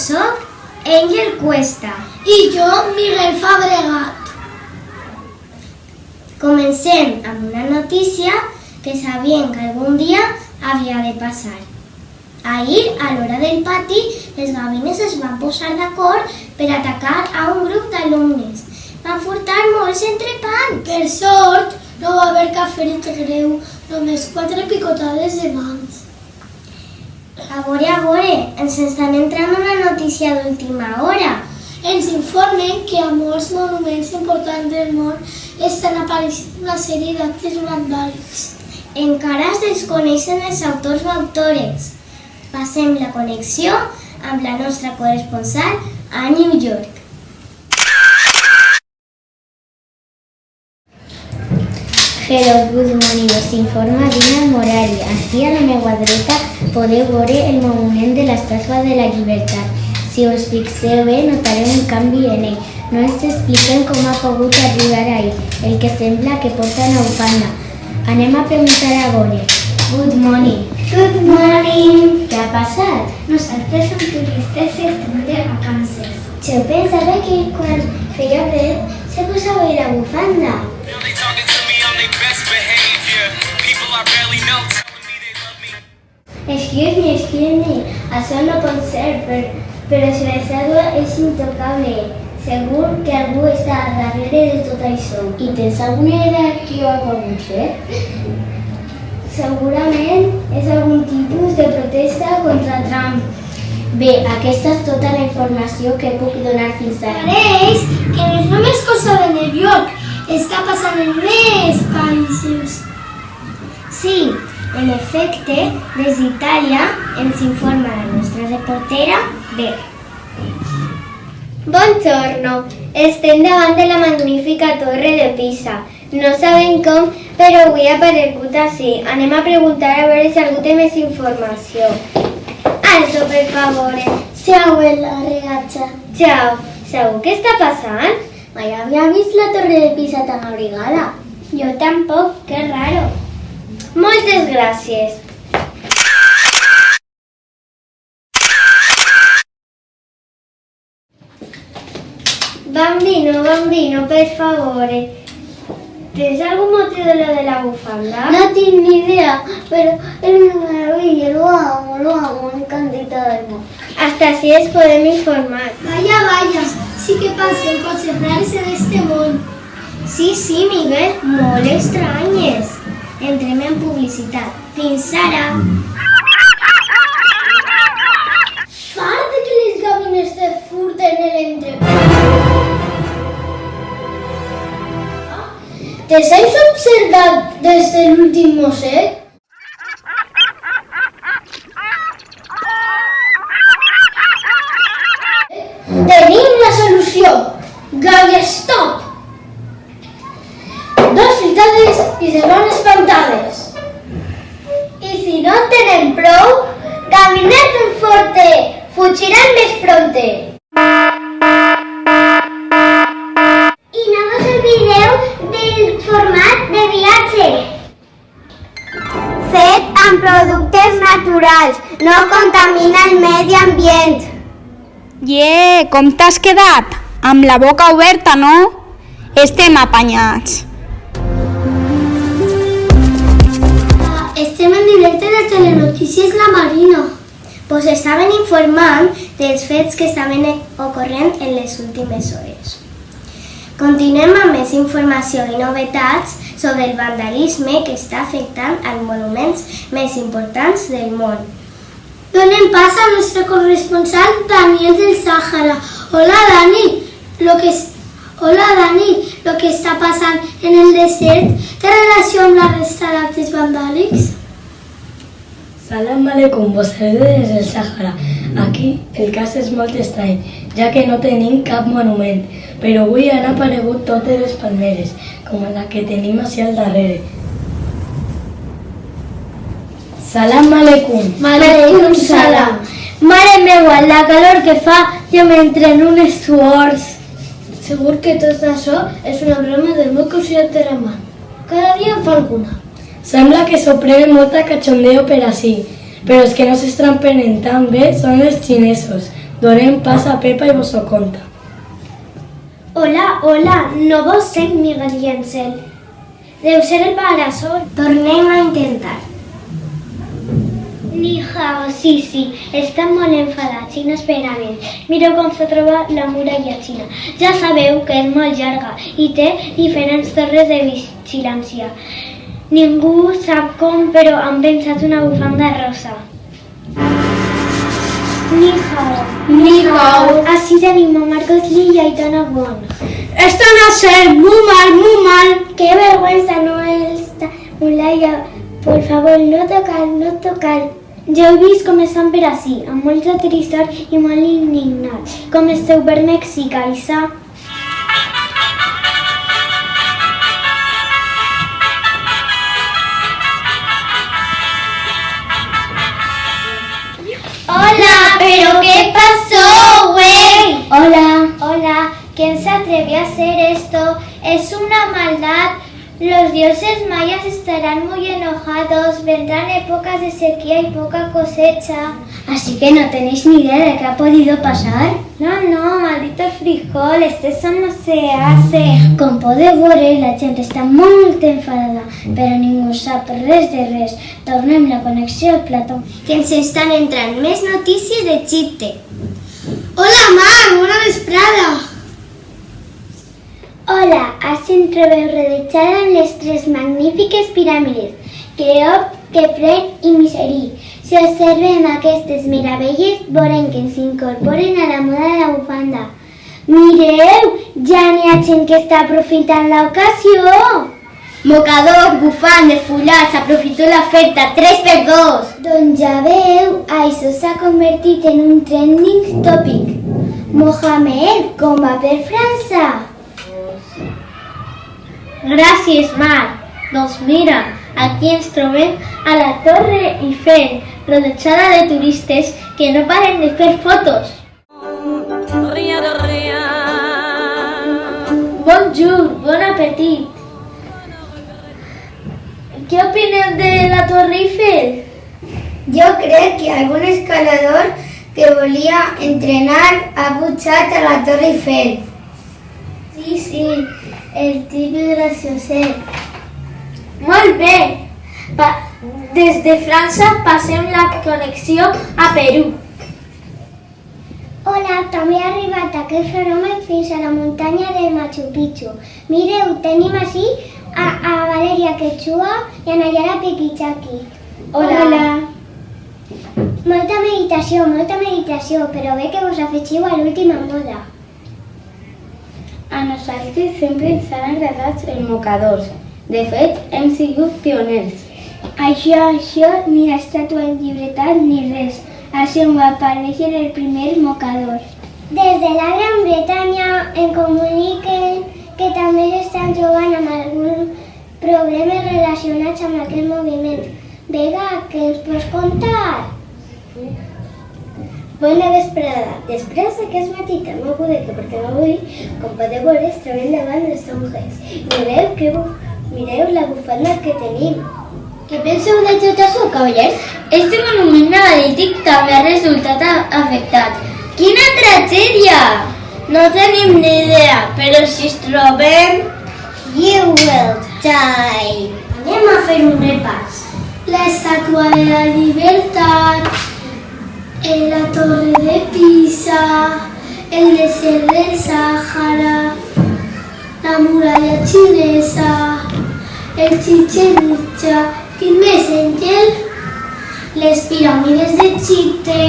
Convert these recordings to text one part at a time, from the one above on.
soc Àngel Cuesta. I jo, Miguel Fabregat. Comencem amb una notícia que sabíem que algun dia havia de passar. Ahir, a l'hora del pati, les gavines es van posar d'acord per atacar a un grup d'alumnes. Van furtar molts entrepans. Per sort, no va haver cap ferit greu, només 4 picotades de mans. A veure, ens estan entrant una notícia d'última hora. Ens informen que a molts monuments importants del món estan apareixent una sèrie d'actes vandàlics. Encara es desconeixen els autors o autores. Passem la connexió amb la nostra corresponsal a New York. Hello, good morning, us informa Dina Morari. Aquí a la meva dreta podeu veure el monument de l'Estàtua de la Llibertat. Si us fixeu bé, notareu un canvi en ell. No ens expliquem com ha pogut arribar ahí, el que sembla que porta una bufanda. Anem a preguntar a veure. Good morning. Good morning. Què ha passat? Nosaltres som turistes i estem de vacances. Jo pensava que quan feia fred se posava la bufanda. Excuse me, això no pot ser, però si l'estàtua és intocable, segur que algú està darrere de tot això. I tens alguna idea qui ho ha pogut fer? Segurament és algun tipus de protesta contra Trump. Bé, aquesta és tota la informació que puc donar fins ara. Pareix que no és només cosa de New York, està passant en més països. Sí, en efecte, des d'Itàlia ens informa la nostra reportera, Beth. Buongiorno, estem davant de la magnífica torre de Pisa. No sabem com, però avui ha aparegut així. Anem a preguntar a veure si algú té més informació. Alto, per favor. Ciao, la ragazza. Ciao. Segur què està passant? Mai havia vist la torre de Pisa tan abrigada. Jo tampoc, que raro. Moltes gràcies. Bambino, per favor. ¿Tens algún motiu de lo de la bufanda? No tinc ni idea, pero es una maravilla, lo amo, me encanta del mundo. Hasta así es podem informar. Vaya, sí que passen coses rares en este món. Sí, Miguel, molt estranyes. Entrem en publicitat. Fins ara. Fart de que les gavines te furten l'entrepà. ¿Te has observat des de l'últim mosset? Tenim la solució. Gavi, stop! 2 fritades i se van espantades. I si no en tenen prou, caminat ben forte, fugiran més pronte. I no us oblideu del format de viatge. Fet amb productes naturals, no contamina el medi ambient. Com t'has quedat? Amb la boca oberta, no? Estem apanyats. Estem en directe de Telenotícies La Marina. Pues estaven informant dels fets que estaven ocorrent en les últimes hores. Continuem amb més informació i novetats sobre el vandalisme que està afectant als monuments més importants del món. Donem pas al nostre corresponsal Daniel del Sàhara. Hola Dani, lo que està passant en el desert té relació amb la resta d'actes vandàlics? Salam aleikum, vosaltres des del Sàhara. Aquí el cas és molt estrany, ja que no tenim cap monument, però avui han aparegut totes les palmeres, com la que tenim així al darrere. Salam aleikum. Malekum salam. Mare meua, la calor que fa, jo m'entre en unes suors. Segur que tot això és una broma del meu cosí Terramant. Cada dia en fa alguna. Sembla que s'ho prenen molt a cachondeo per així, però els que no s'estan prenent tan bé són els xinesos. Donem pas a Pepa i vos ho conta. Hola, hola, no vos sé Miguel i Ansel. Deu ser el parasol. Tornem a intentar. Ni hao, sí, estan molt enfadats i no esperaven. Mireu com se troba la muralla xina. Ja sabeu que és molt llarga i té diferents torres de vigilància. Ningú sap com, però han pensat una bufanda rosa. Ni hao. Així tenim a Marcos Lee i Aitana Bon. Esto no ser, muy mal. Qué vergüenza, no esta muralla. Por favor, no tocar. Jo he vist com estan per ací, amb molta tristor i molt indignats, com esteu per Mèxic, Aisa. Hola, pero ¿qué pasó, güey? Hola, ¿quién se atrevió a hacer esto? Es una maldad. Los dioses mayas estarán muy enojados, vendrán épocas de sequía y poca cosecha. Así que no tenéis ni idea de qué ha podido pasar. No, maldito frijol, eso no se hace. Com podeu veure, la gent està molt enfadada, però ningú sap res de res. Tornem la connexió al plató. Que ens estan entrant més notícies d'Egipte. Hola, Mar, bona vesprada. Hola, així ens trobeu rodejada amb les tres magnífiques piràmides, Keops, Kefren i Miseri. Si observem aquestes meravelles, veurem que s'incorporen a la moda de la bufanda. Mireu, ja n'hi ha gent que està aprofitant l'ocasió. Mocadors, bufandes, fullars, aprofiteu l'oferta 3x2. Doncs ja veu, això s'ha convertit en un trending topic. Mohamed, com va per França? Gràcies, Mar. Doncs mira, aquí ens trobem a la Torre Eiffel, rodejada de turistes que no paren de fer fotos. Bonjour, bon appetit. ¿Qué opinan de la Torre Eiffel? Jo crec que algun escalador que volia entrenar ha pujat a la Torre Eiffel. Sí, el típic gracioset. Molt bé. Des de França passem la connexió a Perú. Hola, també ha arribat aquest fenomen fins a la muntanya de Machu Picchu. Mireu, tenim així a Valeria Quechua i a Nayara Piquichaki. Hola. Molta meditació, però bé que vos afegiu a l'última moda. A nosaltres sempre ens han agradat els mocadors. De fet, hem sigut pioners. Això, ni l'estàtua en llibretat ni res. Així on va aparèixer el primer mocador. Des de la Gran Bretanya em comuniquen que també s'estan trobant amb alguns problemes relacionats amb aquest moviment. Vega, què ens pots contar? Bona vesprada. Després d'aquest matí tan moguda que portem avui, com podeu veure, es trobem davant de Stonehenge. Mireu la bufanda que tenim. Què penseu de tot això, cavallers? Este monument megalític també ha resultat afectat. Quina tragèdia! No tenim ni idea, però si es trobem... You will die. Anem a fer un repàs. L'estàtua de la llibertat, la torre de Pisa, el desert del Sàhara, la muralla xinesa, el Chichen Itza, quin més, Àngel? Les piràmides d'Egipte,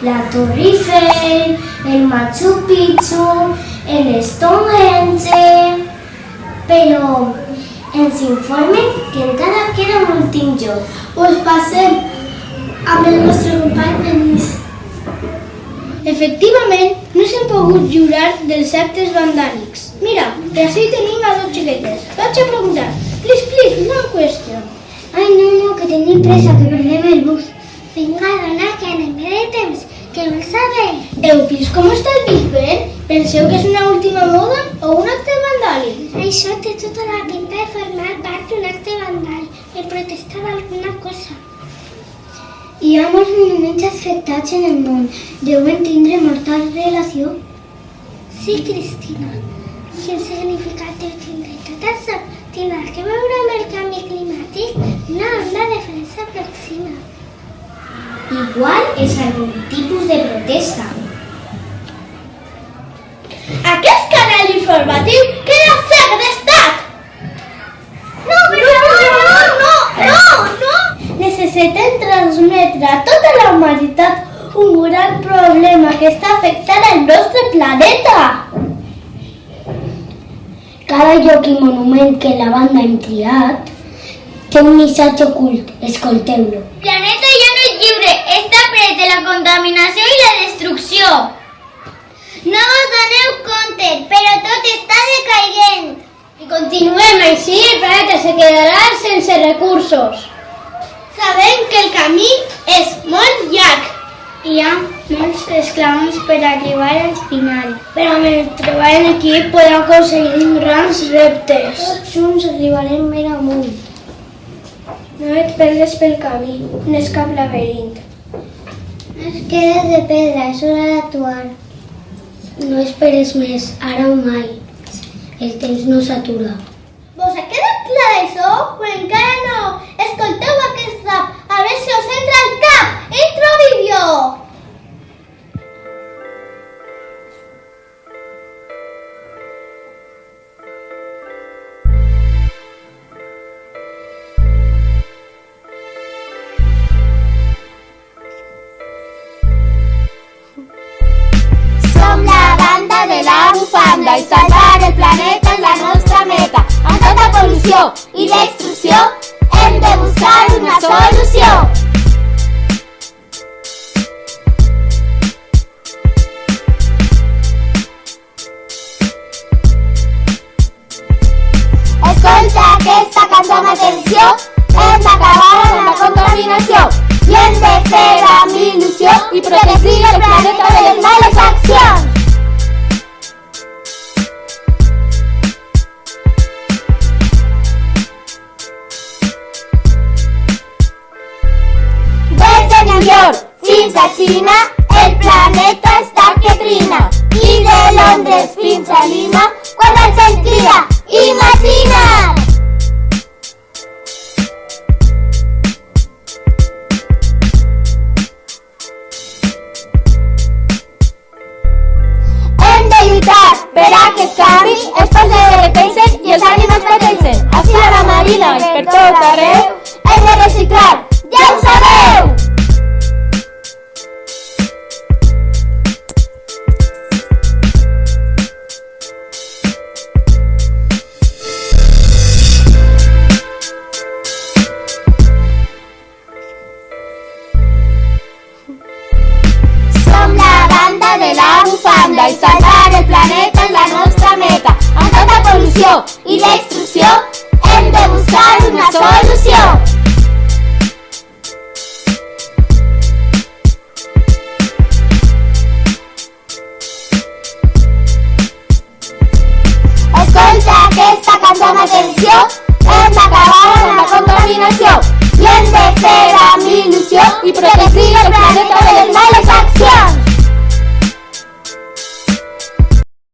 la Torre Eiffel, el Machu Picchu, el Stonehenge... Però ens informen que encara queda un últim joc. Us passem amb el nostre company Denis. Efectivament, no s'han pogut jurar dels actes vandàlics. Mira, que així tenim a dos xiquetes. Vaig a preguntar. Please, no question. Ai, no, que tenim pressa, que perdem el bus. Vinga, dona, que anem de temps, que no sabem. Heu vist com està el Big Ben? Penseu que és una última moda o un acte vandàlic? Això té tota la pinta de formar part d'un acte vandàlic, de protestar d'alguna cosa. Hi ha molts monuments afectats en el món. Deuen tindre molta relació? Sí, Cristina. Quin significat deu tindre tot això? Tindrà que veure amb el canvi climàtic? Una onda de fred s'aproxima. Igual és algun tipus de protesta. Aquest canal informatiu queda segrestat! No! Necessitem transmetre a tota la humanitat un gran problema que està afectant el nostre planeta. Cada lloc i monument que la banda hem triat té un missatge ocult. Escolteu-lo. El planeta ja no és lliure, està pres de la contaminació i la destrucció. No vos doneu compte, però tot està decaient. Si continuem així, el planeta se quedarà sense recursos. Sabem que el camí és molt llarg. Hi ha molts esclaons per arribar al final. Però amb el treball en equip podem aconseguir grans reptes. Tots junts arribarem ben amunt. No et perdes pel camí, no és cap laberint. No es quedes de pedra, és hora d'actuar. No esperes més, ara o mai. El temps no s'atura. Vos ha quedat clar això? O encara no? Escolteu aquest rap, a veure si us entra al cap. Intro vídeo! Som la banda de la bufanda i salvar el planeta és la nostra meta. Amb tota pol·lució i destrucció hem de buscar una solució. Escolta aquesta cançó amb atenció, hem d'acabar amb la contaminació i hem de fer amb il·lusió i protegir el planeta de les males accions. Des de New York fins a Xina, el planeta està que trina. I de Londres fins a Lima, quan el cel crida, imagina't! Hem de lluitar per a aquest canvi, els pobles de pensen i els ànimes pateixen. Així a la marina i per tot arreu, hem de reciclar, ja ho sabeu! Som la banda de la bufanda i salvar el planeta és la nostra meta. Amb tota pol·lució i destrucció hem de buscar una solució. Escolta aquesta cançó amb atenció, hem d'acabar amb la contaminació i hem de fer amb il·lusió i protegir el planeta de les males accions.